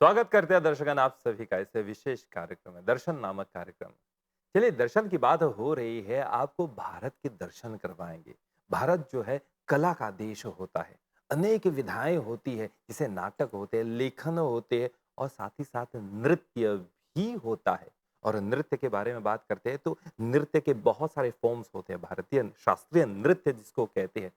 स्वागत करते हैं दर्शकगण आप सभी का इस विशेष कार्यक्रम में दर्शन नामक कार्यक्रम में। चलिए दर्शन की बात हो रही है, आपको भारत के दर्शन करवाएंगे। भारत जो है कला का देश होता है, अनेक विधाएं होती है, जैसे नाटक होते हैं, लेखन होते हैं और साथ ही साथ नृत्य भी होता है। और नृत्य के बारे में बात करते हैं तो नृत्य के बहुत सारे फॉर्म्स होते हैं। भारतीय शास्त्रीय नृत्य जिसको कहते हैं,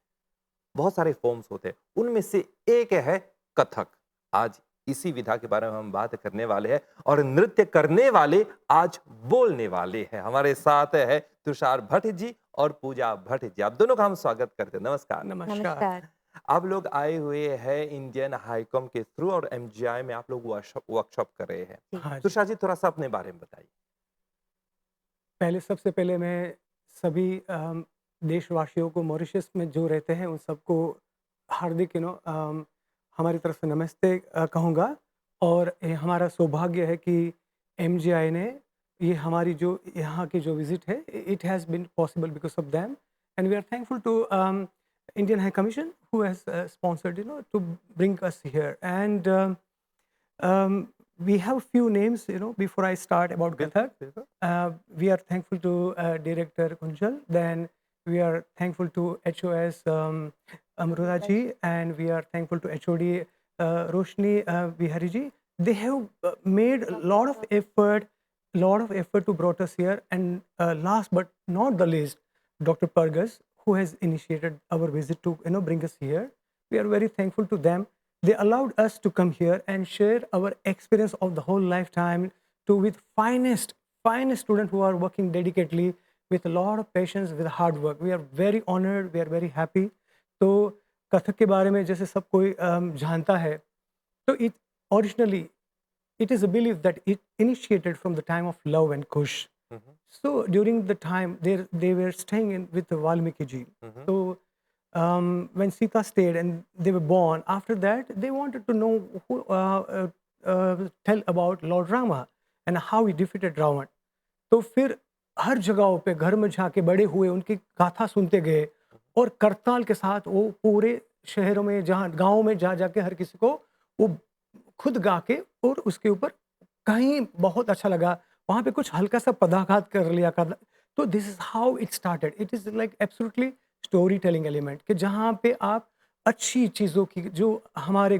बहुत सारे फॉर्म्स होते हैं, उनमें से एक है कथक। आज इसी विधा के बारे में हम बात करने वाले हैं और नृत्य करने वाले आज बोलने वाले हैं। हमारे साथ है तुषार भट्ट जी और पूजा भट्ट जी। आप दोनों का हम स्वागत करते हैं। नमस्कार। नमस्कार। नमस्कार। आप लोग आए हुए हैं इंडियन हाईकॉम के थ्रू और एमजीआई में आप लोग वर्कशॉप कर रहे हैं। जी। हाँ जी। तुषार जी थोड़ा सा अपने बारे में बताइए। सबसे पहले मैं सभी देशवासियों को मॉरिशस में जो रहते हैं उन सबको हार्दिक हमारी तरफ से नमस्ते कहूँगा। और ये हमारा सौभाग्य है कि एमजीआई ने ये हमारी जो यहाँ की जो विज़िट है it has been possible because of them and we are thankful to Indian high commission who has sponsored to bring us here and we have few names, before I start about बिल्कुल Kathak. बिल्कुल। We are thankful to Director Kunjal. Then we are thankful to HOS Amruta ji, and we are thankful to HOD Roshni Bihari ji. They have made a lot of effort to brought us here. And last but not the least, Dr. Pargas, who has initiated our visit to bring us here. We are very thankful to them. They allowed us to come here and share our experience of the whole lifetime to with finest students who are working dedicatedly with a lot of patience, with hard work. We are very honored, we are very happy. तो कथक के बारे में जैसे सब कोई जानता है, तो originally it is a belief that it initiated from the time of love and Kush. Hmm, So during the time they were staying in with Valmiki ji. Hmm, So when Sita stayed and they were born, after that they wanted to know tell about Lord Rama and how he defeated Ravan. तो फिर हर जगहों पे घर में जाके बड़े हुए उनकी गाथा सुनते गए और करताल के साथ वो पूरे शहरों में जहाँ गाँव में जा जाके हर किसी को वो खुद गा के और उसके ऊपर कहीं बहुत अच्छा लगा, वहाँ पे कुछ हल्का सा पदाघात कर लिया कर। तो this is how it started. It is like absolutely story telling element कि जहाँ पे आप अच्छी चीज़ों की जो हमारे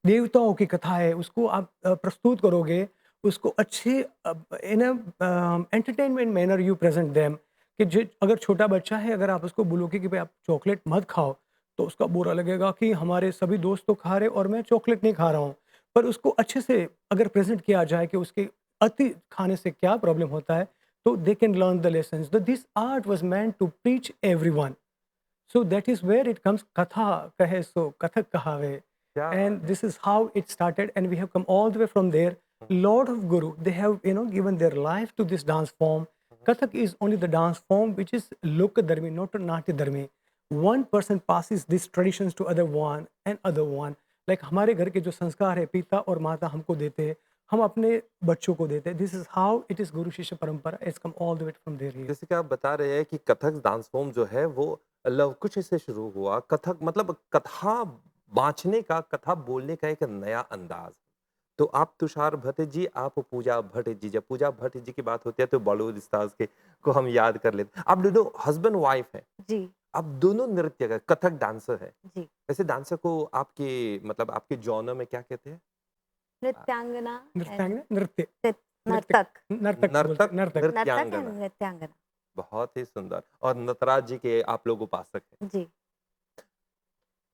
देवताओं की कथा है उसको आप प्रस्तुत करोगे, उसको अच्छे इन entertainment manner you present them कि जो अगर छोटा बच्चा है अगर आप उसको बोलोगे कि भाई आप चॉकलेट मत खाओ तो उसका बुरा लगेगा कि हमारे सभी दोस्त तो खा रहे और मैं चॉकलेट नहीं खा रहा हूँ। पर उसको अच्छे से अगर प्रेजेंट किया जाए कि उसके अति खाने से क्या प्रॉब्लम होता है तो they can learn the lessons. This art was meant to preach everyone. So that is where it comes katha kahe so kathak kahave. क्या And बात है। this is how it started and we have come all the way from there. Lot of guru they have given their life to this dance form. Kathak is only the dance form which is lok dharmi, not natya dharmi. One person passes these traditions to other one and other one. Like हमारे घर के जो संस्कार है पिता और माता हमको देते हैं, हम अपने बच्चों को देते हैं। This is how it is गुरु शिष्य परंपरा. It's come all the way from there here. जैसे कि आप बता रहे हैं कि कथक डांस फॉर्म जो है वो लव कुश से शुरू हुआ। कथक मतलब कथा बाँचने का, कथा बोलने का एक नया अंदाज। तो आप तुषार भट्ट जी, आप पूजा भट्ट जी। जब पूजा भट्ट जी की बात होती है तो बॉलीवुड स्टार्स के को हम याद कर लेते हैं। आप दोनों हस्बैंड वाइफ हैं। जी, आप दोनों नृत्य का कथक डांसर है। जी। वैसे डांसर को आपके मतलब आपके जॉनर में क्या कहते हैं? नृत्यांगना एंड नृत्यांगना नृत्य नृत्य नर्तक। नर्तक बोलते नर्तक, हैं, नर्तक। नर्तक नृत्यांगना। एंड नृत्यांगना। बहुत ही सुंदर। और नटराज जी के आप लोग उपासक हैं। जी।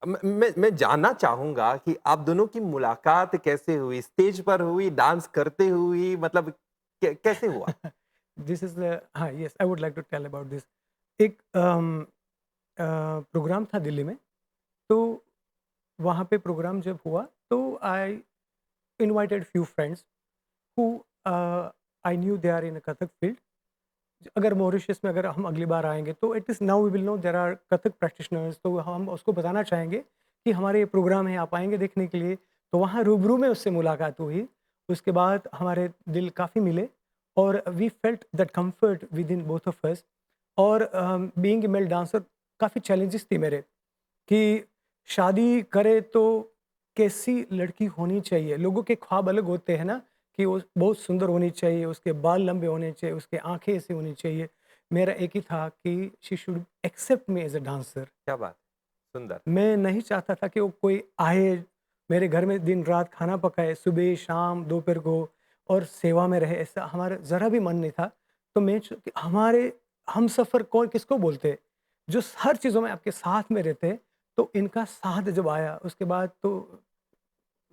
मैं जानना चाहूँगा कि आप दोनों की मुलाकात कैसे हुई? स्टेज पर हुई, डांस करते हुई मतलब कैसे हुआ? दिस इज हाँ yes I would like to tell about this. एक प्रोग्राम था दिल्ली में, तो वहाँ पे प्रोग्राम जब हुआ तो I invited few friends who I knew they are in Kathak field. अगर मॉरिशस में अगर हम अगली बार आएंगे तो it is now we will know there are Kathak practitioners, तो हम उसको बताना चाहेंगे कि हमारे ये प्रोग्राम है, आप आएंगे देखने के लिए। तो वहाँ रूबरू में उससे मुलाकात हुई। उसके बाद हमारे दिल काफ़ी मिले और we felt that comfort within both of us. और बीइंग ए मेल डांसर काफ़ी चैलेंजेस थी मेरे कि शादी करे तो कैसी लड़की होनी चाहिए। लोगों के ख्वाब अलग होते हैं ना, कि वो बहुत सुंदर होनी चाहिए, उसके बाल लंबे होने चाहिए, उसकी आँखें ऐसी होनी चाहिए। मेरा एक ही था कि she should accept me as a dancer. क्या बात है! सुंदर। मैं नहीं चाहता था कि वो कोई आए, मेरे घर में दिन-रात खाना पकाए, सुबह, शाम, दोपहर को, और सेवा में रहे, ऐसा हमारा ज़रा भी मन नहीं था। तो मैं हमारे हमसफ़र कौन किसको बोलते हैं? जो हर चीज़ों में आपके साथ में रहते हैं। तो इनका साथ जब आया, उसके बाद तो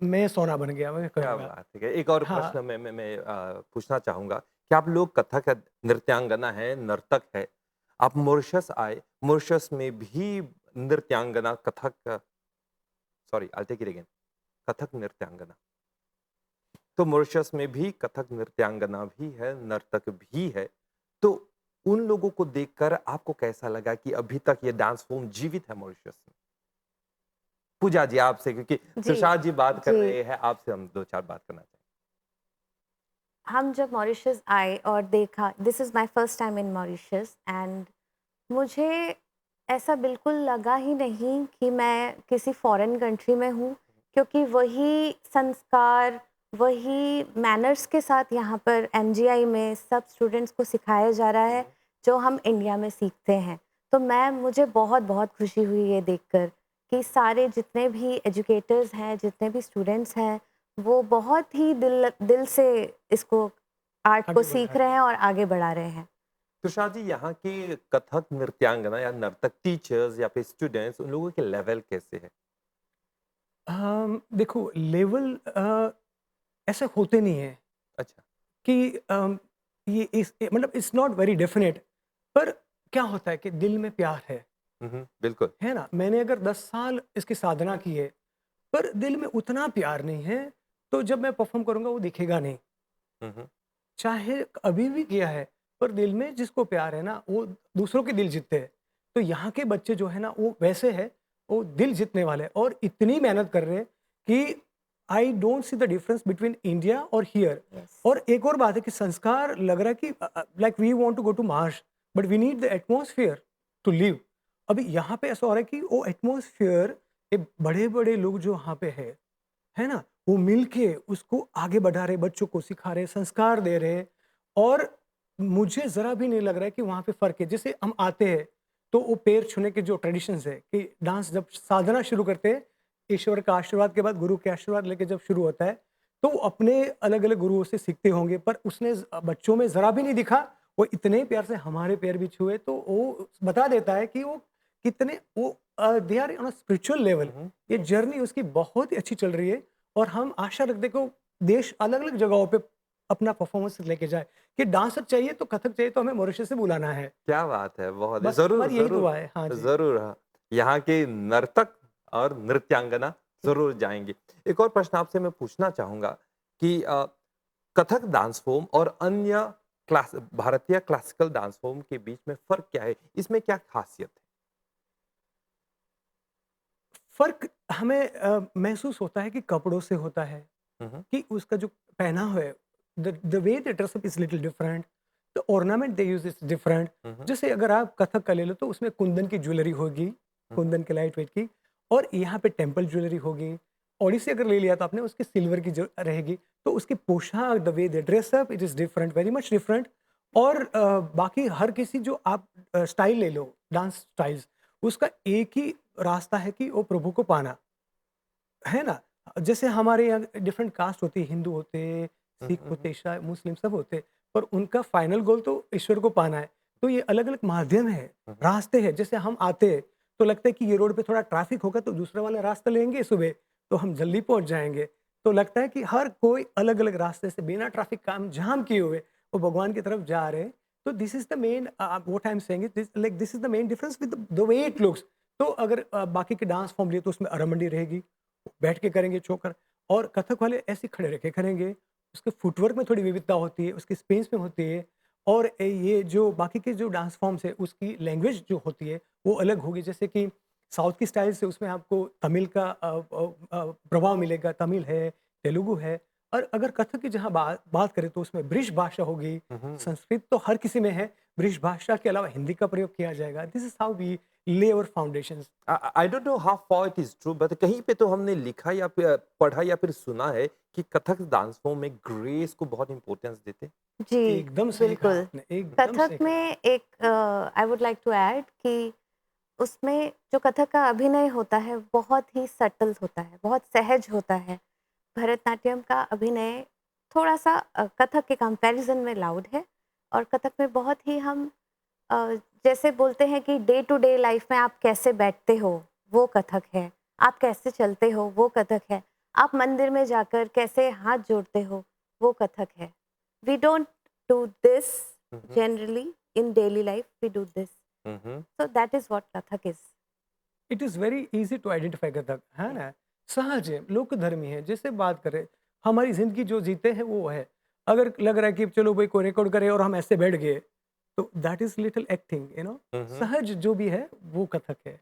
मैं सोना बन गया, मैं क्या कहूँगा। बात है! एक और हाँ। प्रश्न मैं पूछना चाहूँगा कि आप लोग कथक नृत्यांगना हैं, नर्तक हैं। आप मॉरिशस आए, मॉरिशस में भी नृत्यांगना Kathak sorry I will take it again Kathak नृत्यांगना। तो मॉरिशस में भी कथक नृत्यांगना भी है, नर्तक भी है। तो उन लोगों को देखकर आपको कैसा लगा कि अभी तक ये डांस फ़ॉर्म जीवित है मॉरिशस में? पूजा जी आपसे क्योंकि जी, तुषार जी बात कर जी। रहे हैं, आपसे हम 2-4 बात करना चाहेंगे। हम जब मॉरिशस आए और देखा, this is my first time in Mauritius, and मुझे ऐसा बिल्कुल लगा ही नहीं कि मैं किसी फॉरेन कंट्री में हूँ, क्योंकि वही संस्कार, वही मैनर्स के साथ यहाँ पर एमजीआई में सब स्टूडेंट्स को सिखाया जा रहा है, जो हम इंडिया में सीखते हैं। तो मुझे बहुत-बहुत खुशी हुई ये देखकर कि सारे जितने भी एजुकेटर्स हैं, जितने भी स्टूडेंट्स हैं, वो बहुत ही दिल दिल से इसको, आर्ट को आगे बढ़ा सीख है। रहे हैं और आगे बढ़ा रहे हैं। तुषार जी यहाँ के कथक नृत्यांगना या नर्तक टीचर्स या फिर स्टूडेंट्स उन लोगों के लेवल कैसे है? देखो लेवल ऐसे होते नहीं हैं अच्छा। कि ये मतलब इट्स नॉट वेरी डेफिनेट। पर क्या होता है कि दिल में प्यार बिल्कुल। है ना? मैंने अगर 10 साल इसकी साधना की है, पर दिल में उतना प्यार नहीं है, तो जब मैं परफ़ॉर्म करूँगा वो दिखेगा नहीं। हुँ, हुँ। चाहे अभी भी किया है, पर दिल में जिसको प्यार है ना, वो दूसरों के दिल जीतते हैं। तो यहाँ के बच्चे जो है ना, वो वैसे हैं, वो दिल जीतने वाले हैं और इतनी मेहनत कर रहे हैं कि I don't see the difference between India और हियर। यस। और एक और बात है कि संस्कार लग रहा है कि like we want to go to Mars, but we need the atmosphere to live. अभी यहाँ पे ऐसा हो रहा है कि वो एटमॉस्फेयर, ये बड़े-बड़े लोग जो यहाँ पे हैं, है ना? वो मिलके उसको आगे बढ़ा रहे, बच्चों को सिखा रहे, संस्कार दे रहे। और मुझे ज़रा भी नहीं लग रहा है कि वहाँ पे फ़र्क है। जैसे हम आते हैं, तो वो पैर छूने के जो ट्रेडिशंस है कि डांस जब साधना शुरू करते हैं, ईश्वर का आशीर्वाद के बाद गुरु के आशीर्वाद लेके जब शुरू होता है, तो वो अपने अलग-अलग गुरुओं से सीखते होंगे, पर उसने बच्चों में ज़रा भी नहीं दिखा। वो इतने प्यार से हमारे पैर भी छुए, तो वो बता देता है कि वो कितने वो they are on a spiritual level. Hmm, hmm. ये यस। जर्नी उसकी बहुत ही अच्छी चल रही है। और हम आशा रखते हैं कि वो देश अलग-अलग जगहों पे अपना परफॉर्मेंस लेके जाए, कि डांसर चाहिए तो कथक चाहिए तो हमें मॉरिशस से बुलाना है। क्या बात है! बहुत बस ज़रूर, हमारी यही ज़रूर, दुआ है। हाँ जी। ज़रूर हाँ। यहाँ के नर्तक और नृत्यांगना जी। ज़रूर जाएँगे। एक और प्रश्न आपसे मैं पूछना चाहूँगा कि कथक डांस फ़ॉर्म और अन्य भारतीय क्लासिकल डांस फ़ॉर्म के बीच में फ़र्क क्या है? इसमें क्या ख़ासियत है? फ़र्क हमें महसूस होता है कि कपड़ों से होता है, हुँ, हुँ। कि उसका जो पहनाव है, the way they dress up is little different, the ornament they use is different. Hmm, hmm. जैसे अगर आप कथक का ले लो तो उसमें कुंदन की ज्वेलरी होगी, हुँ, हुँ। कुंदन के लाइट वेट की, और यहाँ पे टेम्पल ज्वेलरी होगी। ओडिसी अगर ले लिया तो आपने, उसकी सिल्वर की जो रहेगी, तो उसकी पोशाक, the way they dress up it is different, very much different. और बाकी हर किसी जो आप स्टाइल ले लो, डांस स्टाइल्स, उसका एक ही रास्ता है कि वो प्रभु को पाना। है ना? जैसे हमारे यहाँ डिफरेंट कास्ट होती है, हिंदू होते, हुँ, सिख हुँ, हुँ। होते, ईसाई, मुस्लिम सब होते, पर उनका फाइनल गोल तो ईश्वर को पाना है। तो ये अलग-अलग माध्यम है, हुँ, हुँ। रास्ते हैं। जैसे हम आते हैं, तो लगता है कि ये रोड पे थोड़ा ट्रैफिक होगा तो दूसरा वाला रास्ता लेंगे सुबह, तो हम जल्दी पहुँच जाएँगे। तो लगता है कि हर कोई अलग-अलग रास्ते से बिना ट्रैफिक काम जाम किए हुए, वो भगवान की तरफ जा रहे हैं। तो this is the main what I am saying is this is the main difference with the way it looks. तो अगर बाकी के डांस फॉर्म लिए तो उसमें अरमंडी रहेगी, बैठ के करेंगे चोकर, और कथक वाले ऐसे खड़े रह के करेंगे। उसके फुटवर्क में थोड़ी विविधता होती है, उसकी स्पेस में होती है। और ये जो बाकी के जो डांस फॉर्म्स है, उसकी लैंग्वेज जो होती है वो अलग होगी। जैसे कि साउथ की स्टाइल से उसमें आपको तमिल का प्रभाव मिलेगा, तमिल है, तेलुगु है। और अगर कथक की जहाँ बात करें तो उसमें ब्रिज भाषा होगी, हम्म। संस्कृत तो हर किसी में है, ब्रिज भाषा के अलावा हिंदी का प्रयोग किया जाएगा। This is how we lay our foundations. I don't know how far it is true, but कहीं पे तो हमने लिखा या फिर पढ़ा या फिर सुना है कि कथक डांस फॉर्म में ग्रेस को बहुत इंपॉर्टेंस देते हैं। जी, एकदम सही कहा बिल्कुल। आपने, एकदम कथक सही कहा। में एक I would like to add कि उसमें जो कथक का अभिनय होता है बहुत ही सटल होता है, बहुत सहज होता है। भरतनाट्यम का अभिनय थोड़ा-सा कथक के कंपैरिज़न में लाउड है और कथक में बहुत ही हम अ, जैसे बोलते हैं कि डे टू डे लाइफ में आप कैसे बैठते हो, वो कथक है। आप कैसे चलते हो, वो कथक है। आप मंदिर में जाकर कैसे हाथ जोड़ते हो, वो कथक है। We don't do this hmm. Generally in daily life, we do this. Hmm. So that is what Kathak is. It is very easy to identify Kathak, है ना? सहज है, लोकधर्मी है, जैसे बात करें, हमारी ज़िंदगी जो जीते हैं वो है। अगर लग रहा है कि चलो भई कोई रिकॉर्ड करे और हम ऐसे बैठ गए, तो that is little acting, you know? Hmm. सहज जो भी है वो कथक है।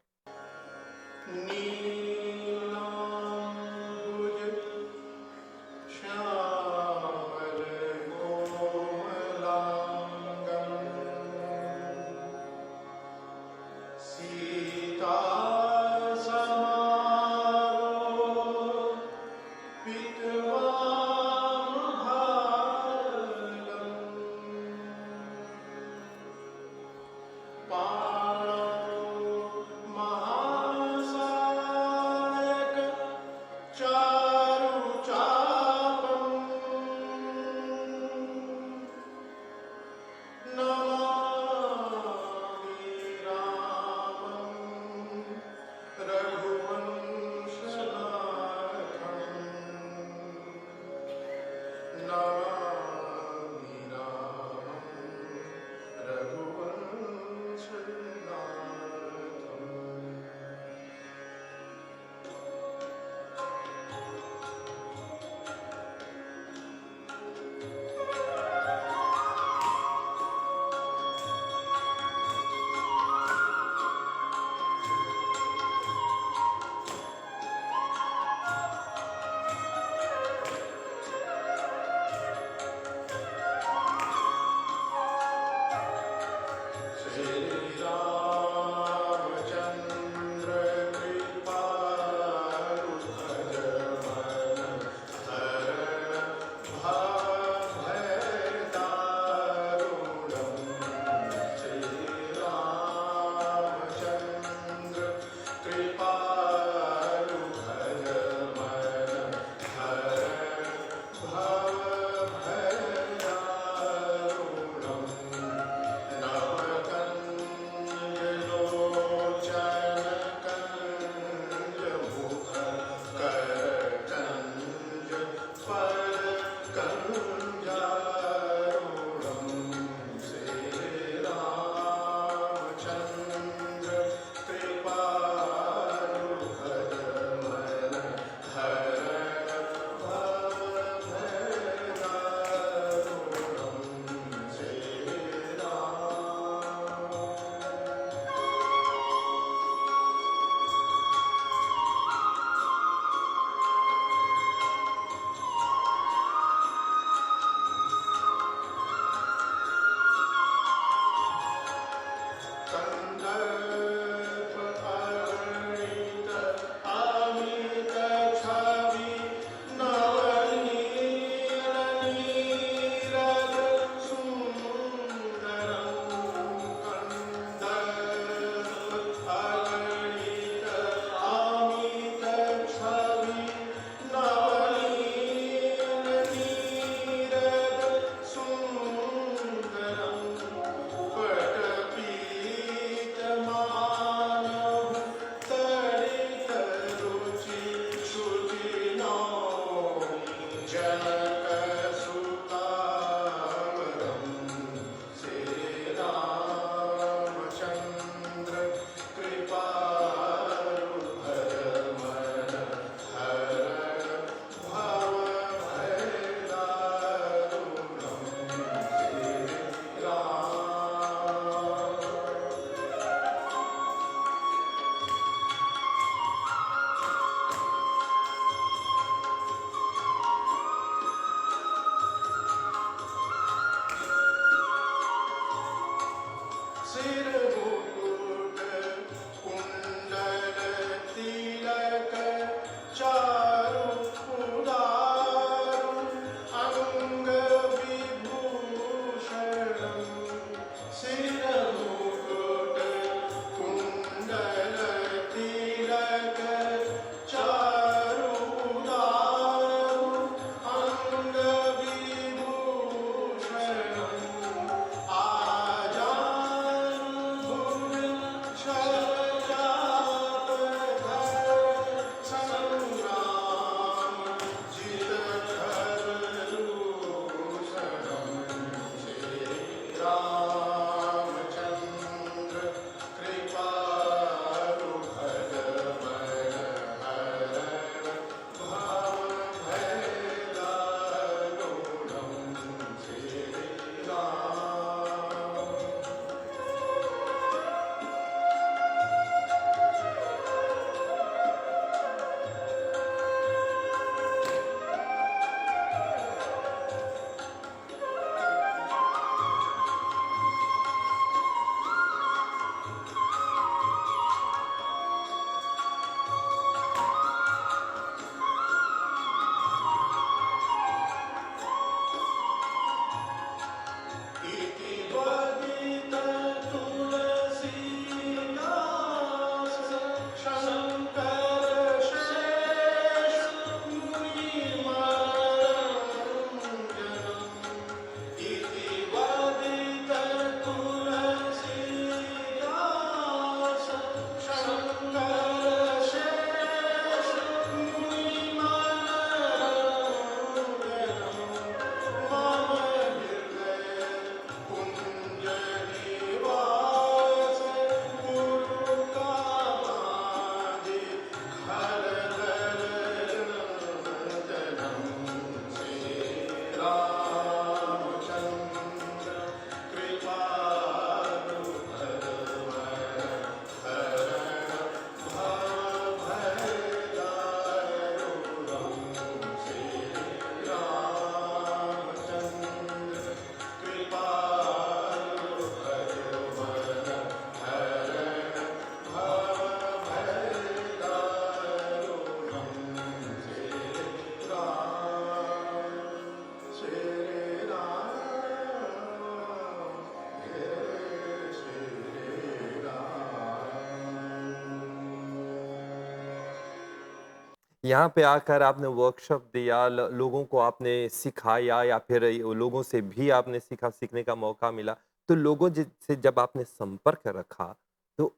यहाँ पे आकर आपने वर्कशॉप दिया, लोगों को आपने सिखाया या फिर लोगों से भी आपने सीखने का मौका मिला। तो लोगों से जब आपने संपर्क रखा, तो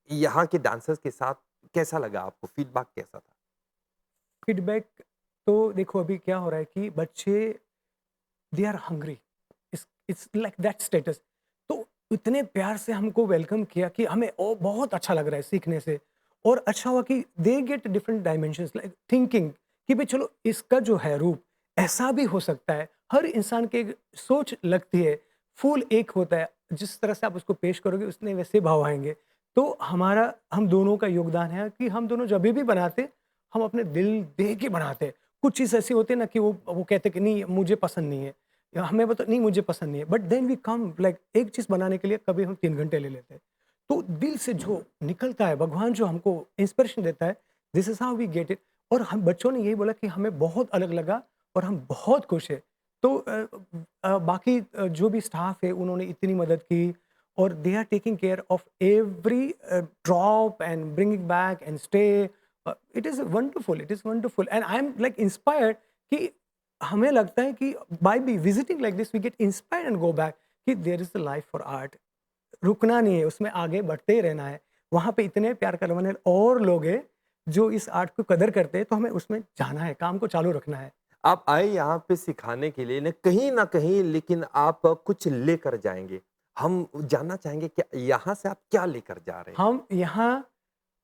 यहाँ के डांसर्स के साथ कैसा लगा आपको? फीडबैक कैसा था? फीडबैक तो देखो अभी क्या हो रहा है कि बच्चे they are hungry, it's like that status. तो इतने प्यार से हमको वेलकम किया कि हमें बहुत अच्छा लग रहा है सीखने से। और अच्छा हुआ कि they get different dimensions like thinking कि भाई चलो इसका जो है रूप ऐसा भी हो सकता है। हर इंसान की एक सोच लगती है, फूल एक होता है, जिस तरह से आप उसको पेश करोगे उसने वैसे भाव आएंगे। तो हमारा हम दोनों का योगदान है कि हम दोनों जब भी बनाते हम अपने दिल दे के बनाते हैं। कुछ चीज़ ऐसी होती है ना कि वो कहते कि नहीं मुझे पसंद नहीं है, या हमें बता नहीं मुझे पसंद नहीं है, but then we come like एक चीज़ बनाने के लिए कभी हम 3 घंटे ले लेते हैं। तो दिल से जो निकलता है, भगवान जो हमको इंस्पिरेशन देता है, this is how we get it. और हम बच्चों ने यही बोला कि हमें बहुत अलग लगा और हम बहुत खुश हैं। तो बाकी जो भी स्टाफ है उन्होंने इतनी मदद की और they are taking care of every drop and bringing back and stay. It is wonderful and I am like inspired कि हमें लगता है कि by be visiting like this we get inspired and go back कि there is a life for art. रुकना नहीं है, उसमें आगे बढ़ते ही रहना है। वहाँ पे इतने प्यार करने वाले और लोग हैं जो इस आर्ट को कदर करते हैं, तो हमें उसमें जाना है, काम को चालू रखना है। आप आए यहाँ पे सिखाने के लिए न कहीं लेकिन आप कुछ लेकर जाएँगे। हम जानना चाहेंगे कि यहाँ से आप क्या लेकर जा रहे हैं? हम यहाँ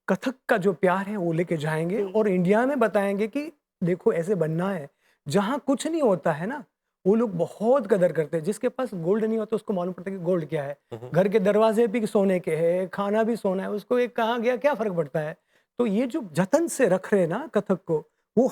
कथक का जो प्यार है वो लेके जाएँगे जी। और इंडिया में बताएँगे कि देखो ऐसे बनना है। जहाँ कुछ नहीं होता है ना, वो लोग बहुत कदर करते हैं। जिसके पास गोल्ड नहीं होता उसको मालूम पड़ता है कि गोल्ड क्या है। हुँ, हुँ। घर के दरवाज़े भी सोने के हैं, खाना भी सोना है, उसको ये कहाँ गया क्या फ़र्क पड़ता है। तो ये जो जतन से रख रहे हैं ना कथक को, वो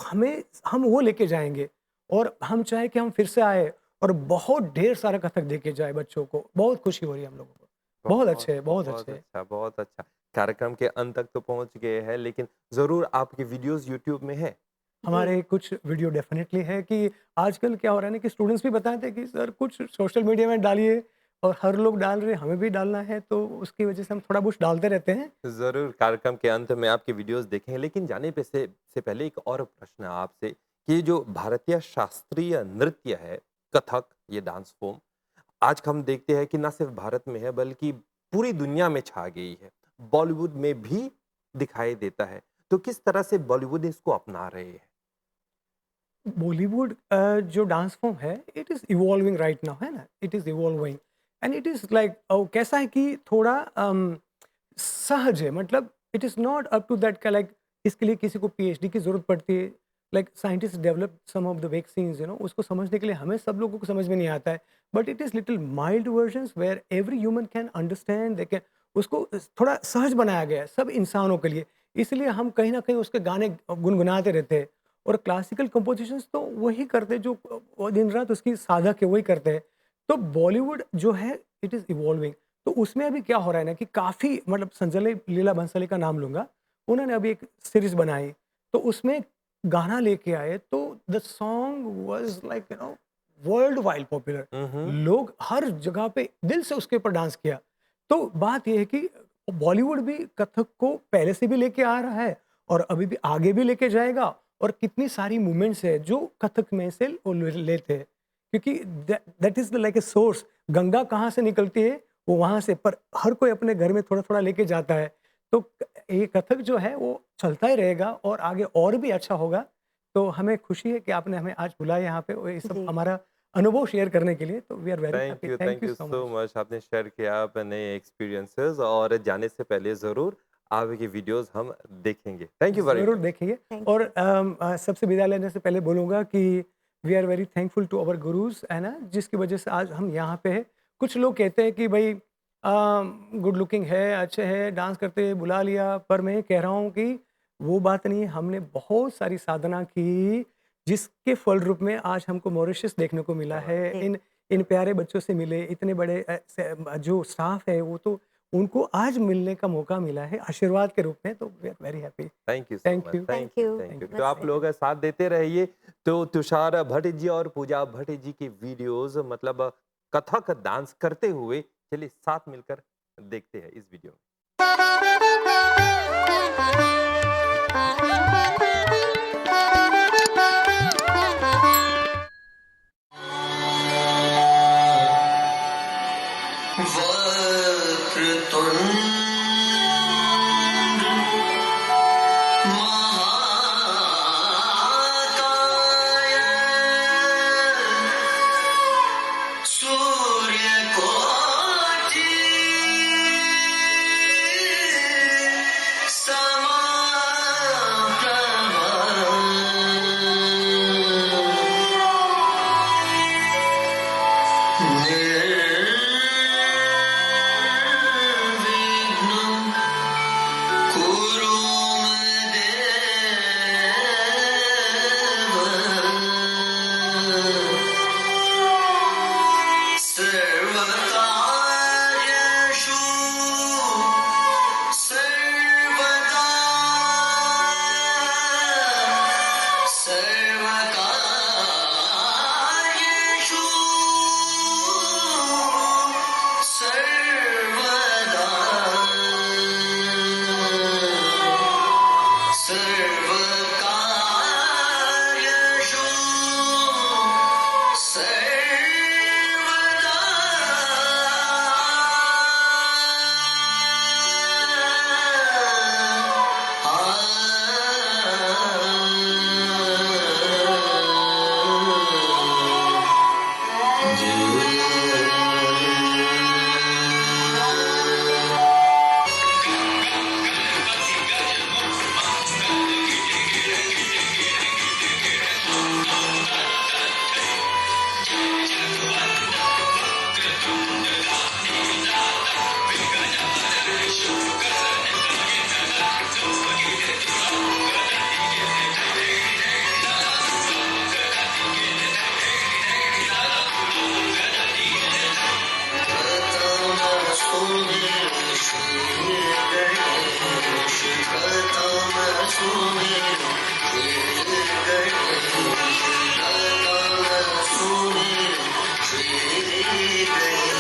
हम वो लेके जाएँगे और हम चाहें कि हम फिर से आए और बहुत ढेर सारा कथक देके जाएँ बच्चों को। बहुत खुशी हो रही है हम लोगों को। बहुत बहुत, अच्छे हैं, बहुत बहुत अच्छे हैं। अच्छा, बहुत अच्छा। कार्यक्रम के अंत तक तो पहुँच गए हैं, लेकिन ज़रूर आपकी वीडियोज़ यूट्यूब में है। जी। हमारे कुछ वीडियो डेफ़िनेटली है कि आजकल क्या हो रहा है ना कि स्टूडेंट्स भी बताते हैं कि सर कुछ सोशल मीडिया में डालिए और हर लोग डाल रहे हैं, हमें भी डालना है, तो उसकी वजह से हम थोड़ा बहुत डालते रहते हैं। ज़रूर कार्यक्रम के अंत में आपकी वीडियोज़ देखेंगे, लेकिन जाने पे से पहले एक और प्रश्न है आपसे कि ये जो भारतीय शास्त्रीय नृत्य है, कथक, ये डांस फ़ॉर्म, आज हम देखते हैं कि ना सिर्फ़ भारत में है, बल्कि पूरी दुनिया में छा गई है। बॉलीवुड में भी दिखाई देता है। तो किस तरह से बॉलीवुड इसको अपना रहे हैं? बॉलीवुड जो डांस फ़ॉर्म है, it is evolving right now, है ना? It is evolving and it is like कैसा है कि थोड़ा सहज है, मतलब it is not up to that का लाइक इसके लिए किसी को पीएचडी की ज़रूरत पड़ती है। Like scientist develop some of the vaccines, उसको समझने के लिए हमें सब लोगों को समझ में नहीं आता है। But it is little mild versions where every human can understand, they can उसको थोड़ा सहज बनाया गया है सब इंसानों के लिए। इसलिए हम कहीं न कहीं उसके गाने गुनगुनाते रहते हैं। और क्लासिकल कंपोजिशंस तो वही करते हैं जो दिन रात उसकी साधक है वही करते हैं। तो बॉलीवुड जो है इट इज़ इवॉल्विंग। तो उसमें अभी क्या हो रहा है ना कि काफ़ी मतलब संजय लीला भंसाली का नाम लूँगा। उन्होंने अभी एक सीरीज़ बनाई, तो उसमें गाना लेके आए, तो the song was like world wide popular. Hmm, hmm. लोग हर जगह पे दिल से उसके ऊपर डांस किया। तो बात ये है कि बॉलीवुड भी कथक को पहले से भी लेके आ रहा है और अभी भी आगे भी लेके जाएगा। और कितनी सारी मूवमेंट्स है जो कथक में से वो लेते हैं, क्योंकि that is like a source. Ganga कहाँ से निकलती है वो वहां से, पर हर कोई अपने घर में थोड़ा थोड़ा लेके जाता है। तो ये कथक जो है वो चलता ही रहेगा और आगे और भी अच्छा होगा। तो हमें खुशी है कि आपने हमें आज बुलाया यहाँ पे और ये सब जी। हमारा अनुभव शेयर करने के लिए। तो we are very happy, thank thank you you so so much. Much. आपने शेयर किया अपने एक्सपीरियंसेस और जाने से पहले ज़रूर आपकी वीडियोज़ हम देखेंगे। थैंक यू वेरी ज़रूर मच। देखेंगे। थैंक और यू। सबसे विदा लेने से पहले बोलूँगा कि we are very thankful to our gurus, है ना? जिसकी वजह से आज हम यहाँ पे हैं। कुछ लोग कहते हैं कि भई गुड लुकिंग है, अच्छे हैं, डांस करते बुला लिया, पर मैं कह रहा हूँ कि वो बात नहीं है। हमने बहुत सारी साधना की, जिसके फल रूप में आज हमको मॉरिशस देखने को मिला क्या बात है। जी। इन इन प्यारे बच्चों से मिले, इतने बड़े जो स्टाफ है वो तो उनको आज मिलने का मौका मिला है आशीर्वाद के रूप में, तो we are very happy. Thank you so thank much. You, thank you. Thank you. Thank तो आप नमस्ते। यू। लोग साथ देते रहिए। तो तुषार भट्ट जी और पूजा भट्ट जी की वीडियोज़ मतलब कथक डांस करते हुए चलिए साथ मिलकर देखते हैं इस वीडियो में। श्री